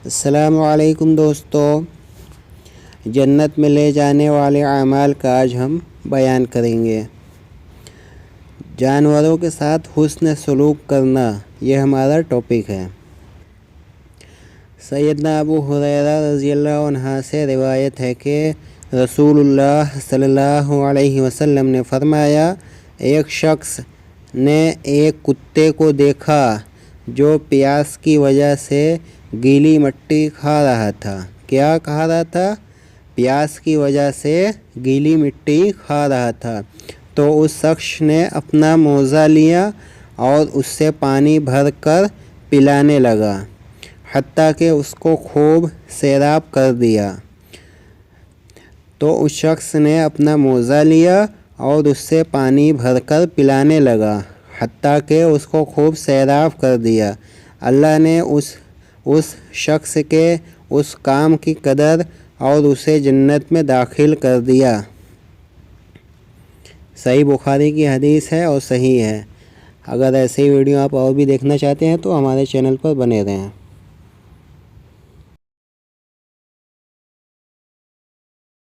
السلام علیکم دوستو، جنت میں لے جانے والے اعمال کا آج ہم بیان کریں گے۔ جانوروں کے ساتھ حسن سلوک کرنا، یہ ہمارا ٹاپک ہے۔ سیدنا ابو ہریرہ رضی اللہ عنہ سے روایت ہے کہ رسول اللہ صلی اللہ علیہ وسلم نے فرمایا، ایک شخص نے ایک کتے کو دیکھا جو پیاس کی وجہ سے گیلی مٹی کھا رہا تھا۔ کیا کھا رہا تھا؟ پیاس کی وجہ سے گیلی مٹی کھا رہا تھا۔ تو اس شخص نے اپنا موزہ لیا اور اس سے پانی بھر کر پلانے لگا، حتیٰ کہ اس کو خوب سیراب کر دیا۔ تو اس شخص نے اپنا موزہ لیا اور اس سے پانی بھر کر پلانے لگا، حتیٰ کہ اس کو خوب سیراب کر دیا۔ اللہ نے اس شخص کے اس کام کی قدر اور اسے جنت میں داخل کر دیا۔ صحیح بخاری کی حدیث ہے اور صحیح ہے۔ اگر ایسی ویڈیو آپ اور بھی دیکھنا چاہتے ہیں تو ہمارے چینل پر بنے رہیں۔